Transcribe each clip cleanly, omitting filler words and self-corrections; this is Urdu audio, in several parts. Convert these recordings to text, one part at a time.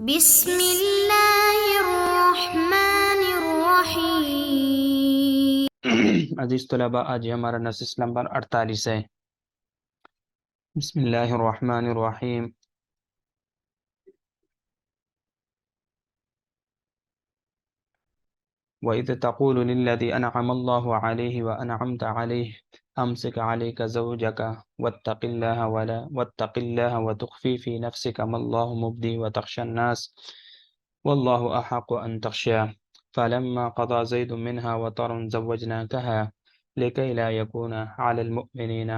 بسم اللہ الرحمن الرحیم۔ عزیز طلباء، آج ہمارا نص نمبر 48 ہے۔ بسم اللہ الرحمن الرحیم۔ وَإِذْ تَقُولُ لِلَّذِي أَنْعَمَ اللَّهُ عَلَيْهِ وَأَنْعَمْتَ عَلَيْهِ أَمْسِكْ عَلَيْكَ زَوْجَكَ وَاتَّقِ اللَّهَ وَتُخْفِي فِي نَفْسِكَ مَا اللَّهُ مُبْدِيهِ وَتَخْشَى النَّاسَ وَاللَّهُ أَحَقُّ أَنْ تَخْشَاهُ فَلَمَّا قَضَى زَيْدٌ مِنْهَا وَطَرًا زَوَّجْنَاكَهَا لِكَيْ لَا يَكُونَ عَلَى الْمُؤْمِنِينَ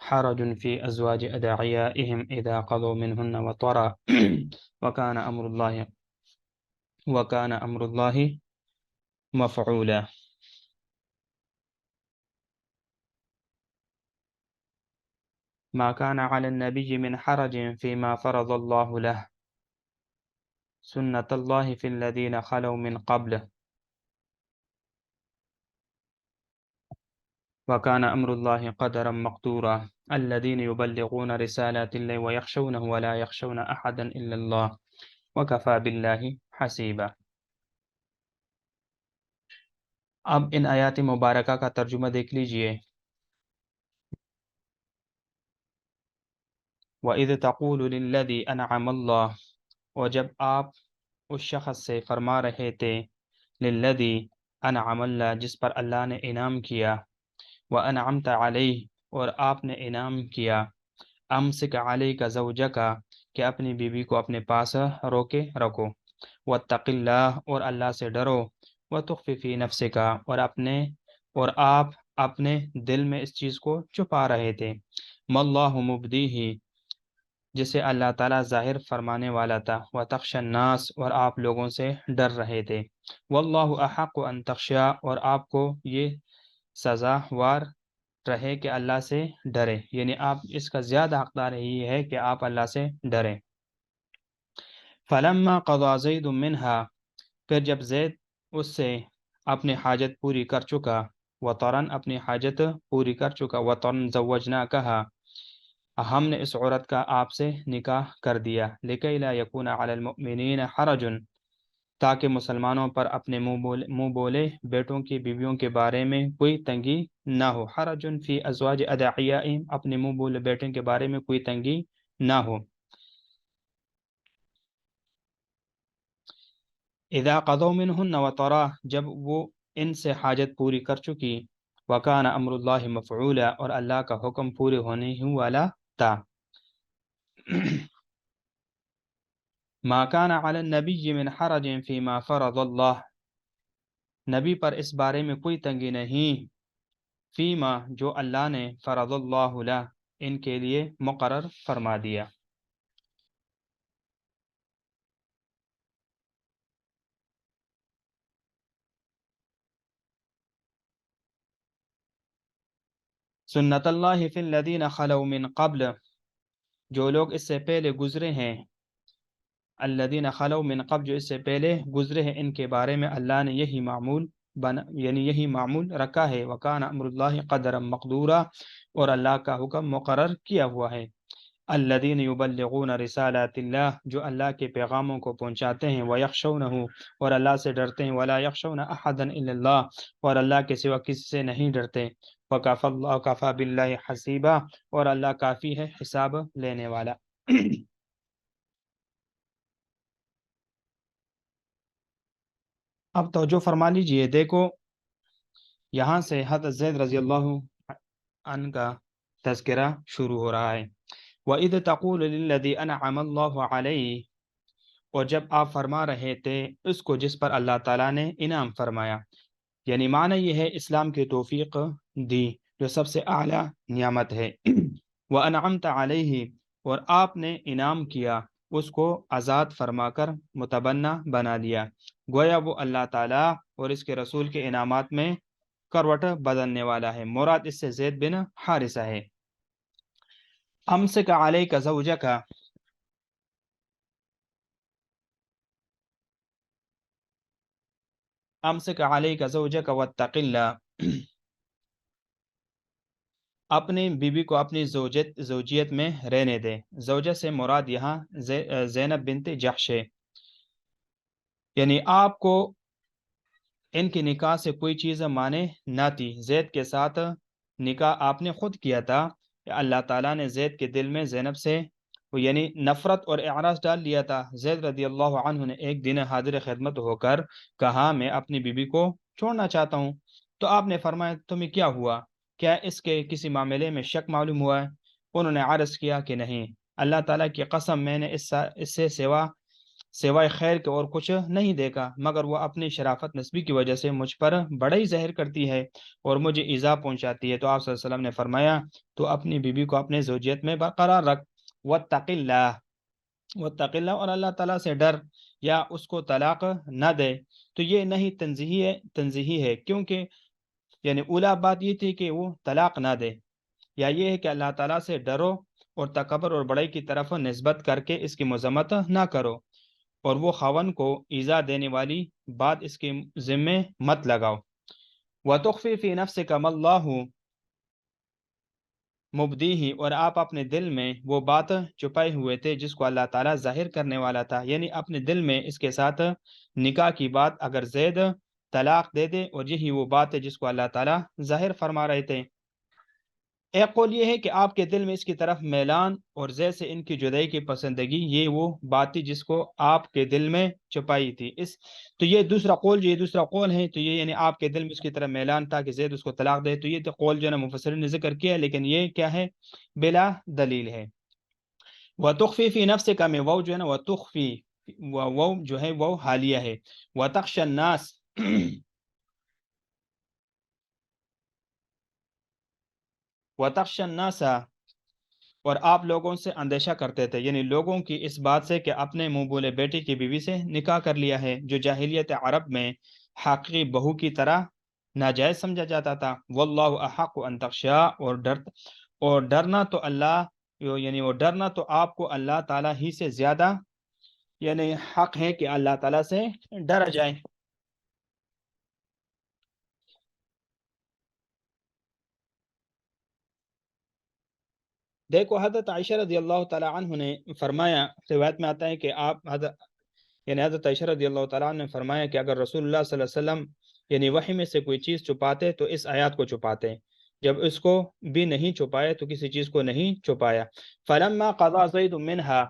حرج في أزواج أدعيائهم إذا قضوا منهن وطرا وكان أمر الله مفعولا۔ ما كان على النبي من حرج فيما فرض الله له، سنة الله في الذين خلوا من قبله، وكان أمر الله قدرا مقدورا۔ الذين يبلغون رسالات الله ويخشونه ولا يخشون أحدا إلا الله وكفى بالله حسيبا۔ اب ان آیات مبارکہ کا ترجمہ دیکھ لیجئے۔ وَإِذْ تَقُولُ لِلَّذِي أَنْعَمَ اللَّهُ، اور جب آپ اس شخص سے فرما رہے تھے، لِلَّذِي أَنْعَمَ اللَّهُ، جس پر اللہ نے انعام کیا، وَأَنْعَمْتَ عَلَيْهِ، اور آپ نے انعام کیا، أَمْسِكْ عَلَيْكَ زَوْجَكَ، کہ اپنی بیوی کو اپنے پاس روکے رکھو، وَاتَّقِ اللَّهَ، اور اللہ سے ڈرو، وَتُخْفِي فِي نَفْسِكَ، اور آپ اپنے دل میں اس چیز کو چھپا رہے تھے، مَا اللَّهُ مُبْدِيهِ، جسے اللہ تعالیٰ ظاہر فرمانے والا تھا، وَتَخْشَى النَّاسَ، اور آپ لوگوں سے ڈر رہے تھے، وَاللَّهُ أَحَقُّ أَن تَخْشَىٰ، اور آپ کو یہ سزاوار رہے کہ اللہ سے ڈرے، یعنی آپ اس کا زیادہ حقدار یہی ہے کہ آپ اللہ سے ڈریں۔ فَلَمَّا قَضَىٰ زَيْدٌ مِّنْهَا، پھر جب زید اس سے اپنی حاجت پوری کر چکا، وَطَرًا، اپنی حاجت پوری کر چکا، وَطَرًا زَوَّجْنَاكَهَا، ہم نے اس عورت کا آپ سے نکاح کر دیا، لِكَيْ لَا يَكُونَ عَلَى الْمُؤْمِنِينَ حَرَجٌ، تاکہ مسلمانوں پر اپنے منہ بولے بیٹوں کی بیویوں کے بارے میں کوئی تنگی نہ ہو، حرج فی ازواج ادعیائہم، اپنے منہ بولے بیٹوں کے بارے میں کوئی تنگی نہ ہو، اذا قضوا منہن وطرا، جب وہ ان سے حاجت پوری کر چکی، وکان امر اللہ مفعولا، اور اللہ کا حکم پورے ہونے ہی والا تھا۔ ما کان علی النبی من حرج فیما فرض اللہ، نبی پر اس بارے میں کوئی تنگی نہیں، فیما، جو اللہ نے فرض اللہ له، ان کے لیے مقرر فرما دیا۔ سنت اللہ فی الذین خلو من قبل، جو لوگ اس سے پہلے گزرے ہیں، الذین خلو من قبل، جو اس سے پہلے گزرے ہیں، ان کے بارے میں اللہ نے یہی معمول یعنی یہی معمول رکھا ہے، وکان امر اللہ قدرا مقدورا، اور اللہ کا حکم مقرر کیا ہوا ہے۔ الذین یبلغون رسالات اللہ، جو اللہ کے پیغاموں کو پہنچاتے ہیں، ویخشونہ، اور اللہ سے ڈرتے ہیں، ولا یخشون احدا الا اللہ، اور اللہ کے سوا کسی سے نہیں ڈرتے، وکفی باللہ حسیبا، اور اللہ کافی ہے حساب لینے والا۔ اب توجہ فرما لیجئے، دیکھو یہاں سے حضرت زید رضی اللہ عنہ کا تذکرہ شروع ہو رہا ہے۔ وَإِذْ تَقُولُ لِلَّذِي أَنْعَمَ اللَّهُ عَلَيْهِ، اور جب آپ فرما رہے تھے اس کو جس پر اللہ تعالیٰ نے انعام فرمایا، یعنی معنی یہ ہے اسلام کی توفیق دی، جو سب سے اعلیٰ نعمت ہے۔ وَأَنْعَمْتَ عَلَيْهِ، اور آپ نے انعام کیا، اس کو آزاد فرما کر متبنہ بنا لیا، گویا وہ اللہ تعالیٰ اور اس کے رسول کے انعامات میں کروٹ بدلنے والا ہے۔ مراد اس سے زید بن حارثہ ہے۔ امسک علیک زوجک، امسک علیک زوجک واتق اللہ، اپنی بیوی کو اپنی زوجیت میں رہنے دے۔ زوجہ سے مراد یہاں زینب بنت جحش ہے، یعنی آپ کو ان کے نکاح سے کوئی چیز مانے نہ تھی۔ زید کے ساتھ نکاح آپ نے خود کیا تھا، اللہ تعالیٰ نے زید کے دل میں زینب سے یعنی نفرت اور اعراض ڈال لیا تھا۔ زید رضی اللہ عنہ نے ایک دن حاضر خدمت ہو کر کہا میں اپنی بیوی کو چھوڑنا چاہتا ہوں، تو آپ نے فرمایا تمہیں کیا ہوا، کیا اس کے کسی معاملے میں شک معلوم ہوا ہے؟ انہوں نے عرض کیا کہ نہیں، اللہ تعالیٰ کی قسم میں نے اس سے سوائے خیر کے اور کچھ نہیں دیکھا، مگر وہ اپنی شرافت نسبی کی وجہ سے مجھ پر بڑا ہی زہر کرتی ہے اور مجھے ایذا پہنچاتی ہے۔ تو آپ صلی اللہ علیہ وسلم نے فرمایا تو اپنی بیوی کو اپنے زوجیت میں برقرار رکھ، واتق اللہ اور اللہ تعالیٰ سے ڈر، یا اس کو طلاق نہ دے۔ تو یہ نہیں تنزیہی ہے، کیونکہ یعنی اولا بات یہ تھی کہ وہ طلاق نہ دے، یا یہ ہے کہ اللہ تعالیٰ سے ڈرو اور تکبر اور بڑائی کی طرف نسبت کر کے اس کی مذمت نہ کرو، اور وہ خاون کو ایذا دینے والی بات اس کے ذمے مت لگاؤ۔ وَتُخْفِي فِي نَفْسِكَ مَا اللَّهُ مُبْدِيهِ، اور آپ اپنے دل میں وہ بات چھپائے ہوئے تھے جس کو اللہ تعالیٰ ظاہر کرنے والا تھا، یعنی اپنے دل میں اس کے ساتھ نکاح کی بات اگر زید طلاق دے دے، اور یہی وہ بات ہے جس کو اللہ تعالیٰ ظاہر فرما رہے تھے۔ ایک قول یہ ہے کہ آپ کے دل میں اس کی طرف میلان اور زید سے ان کی جدائی کی پسندگی، یہ وہ بات تھی جس کو آپ کے دل میں چھپائی تھی۔ تو یہ دوسرا قول ہے، تو یہ یعنی آپ کے دل میں اس کی طرف میلان تھا کہ زید اس کو طلاق دے، تو یہ تو قول جو ہے نا مفسرین نے ذکر کیا ہے، لیکن یہ کیا ہے؟ بلا دلیل ہے۔ وَتُخْفِي فِي نَفْسِكَ میں وہ جو ہے نا وَتُخْفِي، وہ جو ہے وہ حالیہ ہے۔ وَتَخْشَى النَّاسَ وَتَخْشَى النَّاسَ، اور آپ لوگوں سے اندیشہ کرتے تھے، یعنی لوگوں کی اس بات سے کہ اپنے منہ بولے بیٹے کی بیوی سے نکاح کر لیا ہے، جو جاہلیت عرب میں حقیقی بہو کی طرح ناجائز سمجھا جاتا تھا۔ واللہ احق ان تخشا، اور ڈرنا تو اللہ، یعنی وہ ڈرنا تو آپ کو اللہ تعالیٰ ہی سے زیادہ یعنی حق ہے کہ اللہ تعالیٰ سے ڈرا جائے۔ دیکھو حضرت عائشہ رضی اللہ تعالیٰ عنہ نے فرمایا، روایت میں آتا ہے کہ حضرت عائشہ رضی اللہ تعالیٰ عنہ نے فرمایا کہ اگر رسول اللہ صلی اللہ علیہ وسلم یعنی وحی میں سے کوئی چیز چھپاتے تو اس آیات کو چھپاتے، جب اس کو بھی نہیں چھپائے تو کسی چیز کو نہیں چھپایا۔ فلما قضا زید منها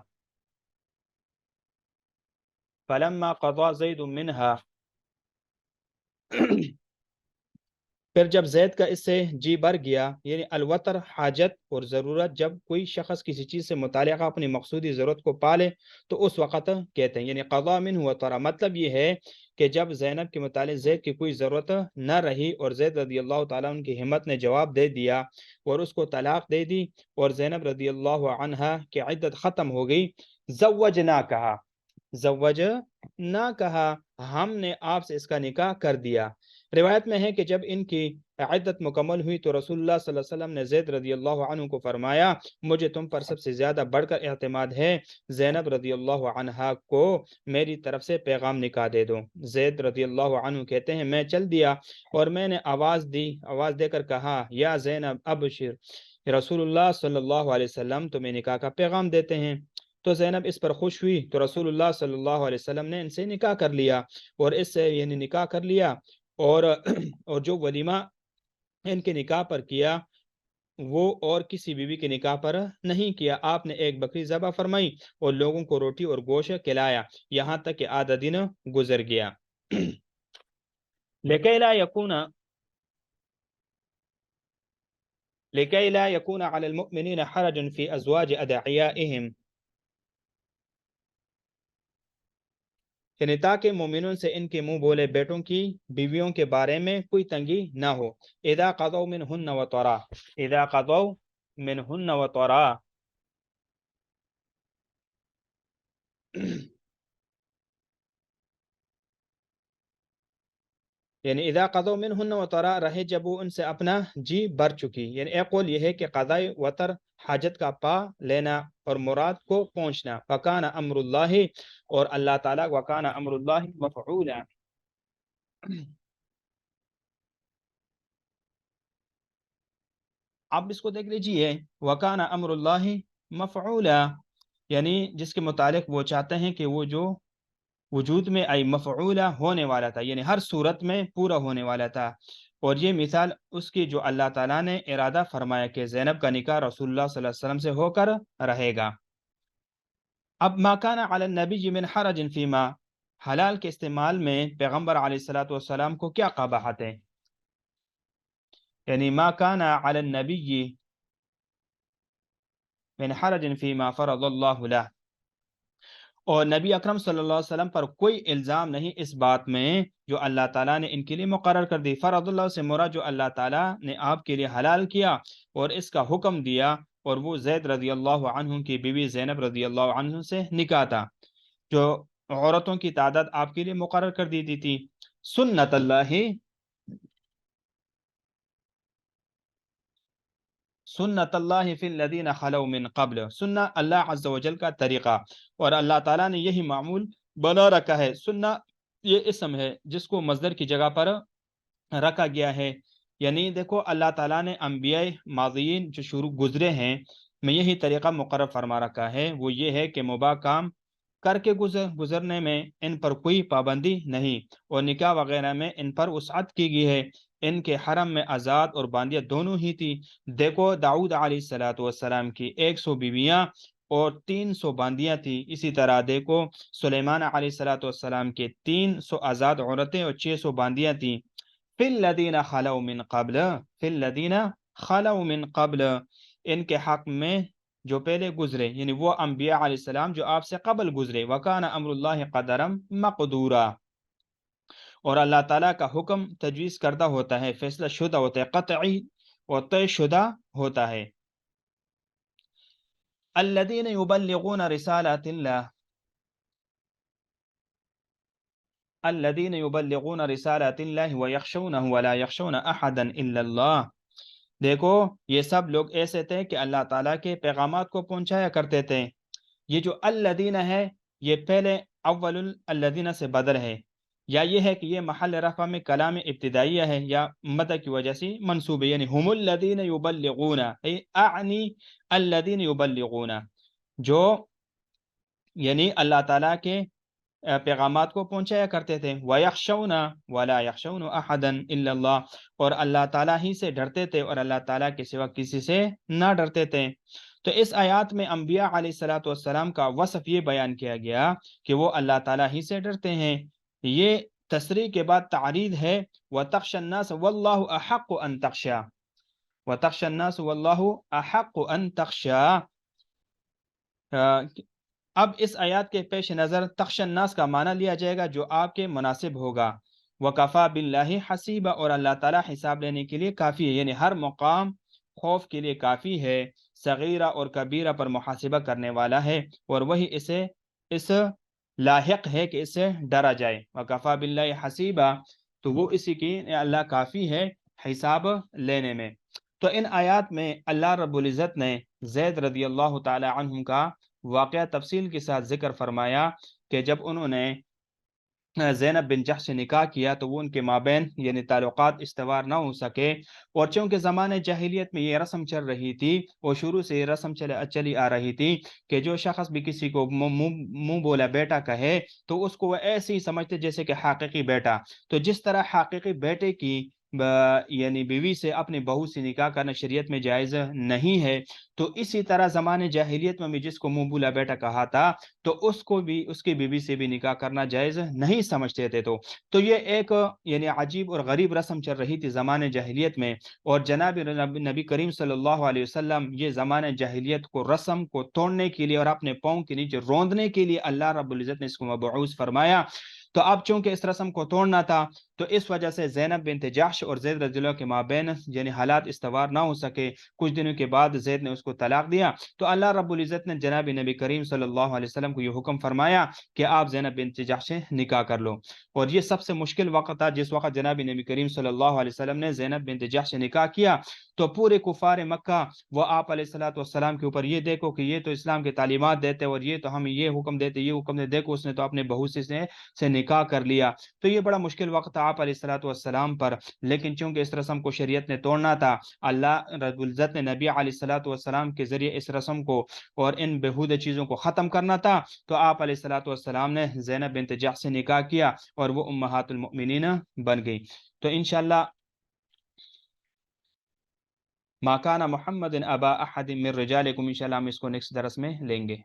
پھر جب زید کا اس سے جی بر گیا، یعنی الوتر حاجت اور ضرورت، جب کوئی شخص کسی چیز سے متعلقہ اپنی مقصودی ضرورت کو پالے تو اس وقت کہتے ہیں، یعنی قضا منہ وطرا، مطلب یہ ہے کہ جب زینب کے متعلق زید کی کوئی ضرورت نہ رہی اور زید رضی اللہ تعالیٰ عنہ کی ہمت نے جواب دے دیا اور اس کو طلاق دے دی، اور زینب رضی اللہ عنہا کی عدت ختم ہو گئی، زوج نہ کہا ہم نے آپ سے اس کا نکاح کر دیا۔ روایت میں ہے کہ جب ان کی عدت مکمل ہوئی تو رسول اللہ صلی اللہ علیہ وسلم نے زید رضی اللہ عنہ کو فرمایا مجھے تم پر سب سے زیادہ بڑھ کر اعتماد ہے، زینب رضی اللہ عنہا کو میری طرف سے پیغام نکاح دے دو۔ زید رضی اللہ عنہ کہتے ہیں میں چل دیا اور میں نے آواز دے کر کہا یا زینب ابشر، رسول اللہ صلی اللہ علیہ وسلم تمہیں نکاح کا پیغام دیتے ہیں۔ تو زینب اس پر خوش ہوئی تو رسول اللہ صلی اللہ علیہ وسلم نے ان سے نکاح کر لیا، اور اس سے یعنی نکاح کر لیا، اور جو ولیمہ ان کے نکاح پر کیا وہ اور کسی بیوی کے نکاح پر نہیں کیا۔ آپ نے ایک بکری ذبح فرمائی اور لوگوں کو روٹی اور گوشت کھلایا یہاں تک کہ آدھا دن گزر گیا۔ لكي لا يكون على المؤمنين حرج في أزواج أدعيائهم، یعنی تاکہ مومنون سے ان کے منہ بولے بیٹوں کی بیویوں کے بارے میں کوئی تنگی نہ ہو۔ اذا قضوا منهن وطرا، اذا قضوا منهن وطرا، یعنی اذا قضوا منهن وطرا رہے جب وہ ان سے اپنا جی بر چکی، یعنی ایک قول یہ ہے کہ قضاء وطر حاجت کا پا لینا اور مراد کو پہنچنا، وکان امر اللہ، اور اللہ تعالیٰ وکان امر اللہ مفعولا، آپ اس کو دیکھ لیجئے، وَكَانَ أَمْرُ اللَّهِ مَفْعُولًا، یعنی جس کے متعلق وہ چاہتے ہیں کہ وہ جو وجود میں ای مفعولہ ہونے والا تھا، یعنی ہر صورت میں پورا ہونے والا تھا۔ اور یہ مثال اس کی جو اللہ تعالیٰ نے ارادہ فرمایا کہ زینب کا نکاح رسول اللہ صلی اللہ علیہ وسلم سے ہو کر رہے گا۔ اب ما کان علی النبی من حرج فیما، حلال کے استعمال میں پیغمبر علیہ الصلوۃ والسلام کو کیا قباحت ہے؟ یعنی ما کان علی النبی من حرج فیما فرض اللہ له، اور نبی اکرم صلی اللہ علیہ وسلم پر کوئی الزام نہیں اس بات میں جو اللہ تعالیٰ نے ان کے لیے مقرر کر دی۔ فرض اللہ سے مراد جو اللہ تعالیٰ نے آپ کے لیے حلال کیا اور اس کا حکم دیا، اور وہ زید رضی اللہ عنہ کی بیوی زینب رضی اللہ عنہ سے نکاح تھا، جو عورتوں کی تعداد آپ کے لیے مقرر کر دی تھی۔ سنت اللہ فی الذین خلو من قبل، سنہ اللہ عز و جل کا طریقہ، اور اللہ تعالیٰ نے یہی معمول بنا رکھا ہے۔ سنہ یہ اسم ہے جس کو مصدر کی جگہ پر رکھا گیا ہے، یعنی دیکھو اللہ تعالیٰ نے انبیاء ماضیین جو شروع گزرے ہیں میں یہی طریقہ مقرر فرما رکھا ہے، وہ یہ ہے کہ مباح کام کر کے گزرنے میں ان پر کوئی پابندی نہیں، اور نکاح وغیرہ میں ان پر وسعت کی گئی ہے۔ ان کے حرم میں آزاد اور باندیاں دونوں ہی تھی۔ دیکھو داؤد علیہ السلام کی 100 بیویاں اور 300 باندیاں تھی، اسی طرح دیکھو سلیمان علیہ السلام کے 300 آزاد عورتیں اور 600 باندیاں تھیں۔ فی الذین خلو من قبل، فی الذین خلو من قبل، ان کے حق میں جو پہلے گزرے، یعنی وہ انبیاء علیہ السلام جو آپ سے قبل گزرے۔ وَكَانَ أَمْرُ اللَّهِ قَدَرًا مَقْدُورًا، اور اللہ تعالیٰ کا حکم تجویز کردہ ہوتا ہے، فیصلہ شدہ ہوتا ہے، قطعی اور طے شدہ ہوتا ہے۔ الذین یبلغون رسالات اللہ، الذین یبلغون رسالات اللہ ویخشونہ ولا یخشون احدا الا اللہ، دیکھو یہ سب لوگ ایسے تھے کہ اللہ تعالیٰ کے پیغامات کو پہنچایا کرتے تھے۔ یہ جو الذین ہے یہ پہلے اول الذین سے بدل ہے، یا یہ ہے کہ یہ محل رفع میں کلام ابتدائیہ ہے، یا مدہ کی وجہ سے منصوب ہے، یعنی ہم الذین یبلغون، اعنی الذین یبلغون، جو یعنی اللہ تعالیٰ کے پیغامات کو پہنچایا کرتے تھے۔ وَيَخْشَوْنَ وَلَا يَخْشَوْنَ أَحَدًا إِلَّا اللَّهِ، اور اللہ تعالیٰ ہی سے ڈرتے تھے اور اللہ تعالیٰ کے سوا کسی سے نہ ڈرتے تھے۔ تو اس آیات میں انبیاء علیہ السلام کا وصف یہ بیان کیا گیا کہ وہ اللہ تعالیٰ ہی سے ڈرتے ہیں۔ یہ تصریح کے بعد تعرید ہے، وَتَخْشَى النَّاسَ وَاللَّهُ أَحَقُّ أَن تَخْشَى، وَتَخْشَى النَّاسَ وَاللَّهُ أَحَقُّ أَن تَخْشَى۔ اب اس آیات کے پیش نظر تخشى الناس کا معنی لیا جائے گا جو آپ کے مناسب ہوگا۔ وَكَفَى بِاللَّهِ حَسِيبًا، اور اللہ تعالیٰ حساب لینے کے لیے کافی ہے، یعنی ہر مقام خوف کے لیے کافی ہے، صغیرہ اور کبیرہ پر محاسبہ کرنے والا ہے، اور وہی اس لاحق ہے کہ اس سے ڈرا جائے۔ وَكَفَى بِاللَّهِ حَسِيبًا، تو وہ اسی کی اللہ کافی ہے حساب لینے میں۔ تو ان آیات میں اللہ رب العزت نے زید رضی اللہ تعالی عنہ کا واقعہ تفصیل کے ساتھ ذکر فرمایا کہ جب انہوں نے زینب بن جحش سے نکاح کیا تو وہ ان کے مابین یعنی تعلقات استوار نہ ہو سکے، اور چونکہ زمانے جاہلیت میں یہ رسم چل رہی تھی اور شروع سے یہ رسم چلی آ رہی تھی کہ جو شخص بھی کسی کو منہ بولا بیٹا کہے تو اس کو وہ ایسے ہی سمجھتے جیسے کہ حقیقی بیٹا۔ تو جس طرح حقیقی بیٹے کی یعنی بیوی سے اپنی بہو سے نکاح کرنا شریعت میں جائز نہیں ہے، تو اسی طرح زمانے جاہلیت میں بھی جس کو منہ بولا بیٹا کہا تھا تو اس کو بھی اس کی بیوی سے بھی نکاح کرنا جائز نہیں سمجھتے تھے۔ تو یہ ایک یعنی عجیب اور غریب رسم چل رہی تھی زمانے جاہلیت میں، اور جناب نبی کریم صلی اللہ علیہ وسلم یہ زمانے جاہلیت کو رسم کو توڑنے کے لیے اور اپنے پاؤں کے نیچے روندنے کے لیے اللہ رب العزت نے اس کو مبعوث فرمایا۔ تو اب چونکہ اس رسم کو توڑنا تھا تو اس وجہ سے زینب بنت جحش اور زید رضی اللہ کے مابین یعنی حالات استوار نہ ہو سکے۔ کچھ دنوں کے بعد زید نے اس کو طلاق دیا، تو اللہ رب العزت نے جناب نبی کریم صلی اللہ علیہ وسلم کو یہ حکم فرمایا کہ آپ زینب بنت جحش سے نکاح کر لو۔ اور یہ سب سے مشکل وقت تھا جس وقت جناب نبی کریم صلی اللہ علیہ وسلم نے زینب بنت جحش سے نکاح کیا، تو پورے کفار مکہ وہ آپ علیہ السلام کے اوپر یہ دیکھو کہ یہ تو اسلام کے تعلیمات دیتے اور یہ تو ہمیں یہ حکم دیتے، یہ حکم دیتے، دیکھو اس نے تو اپنے بہو سے نکاح کر لیا۔ تو یہ بڑا مشکل وقت تھا آپ علیہ الصلوۃ والسلام پر، لیکن چونکہ اس رسم کو شریعت نے توڑنا تھا، اللہ رب العزت نے نبی علیہ الصلوۃ والسلام کے ذریعے اس رسم کو اور ان بےہودہ چیزوں کو ختم کرنا تھا، تو آپ علیہ الصلوۃ والسلام نے زینب بنت جحش سے نکاح کیا اور وہ امہات المؤمنین بن گئی۔ تو انشاءاللہ ما کان محمد ابا احد من رجالکم، انشاءاللہ ہم اس کو نیکسٹ درس میں لیں گے۔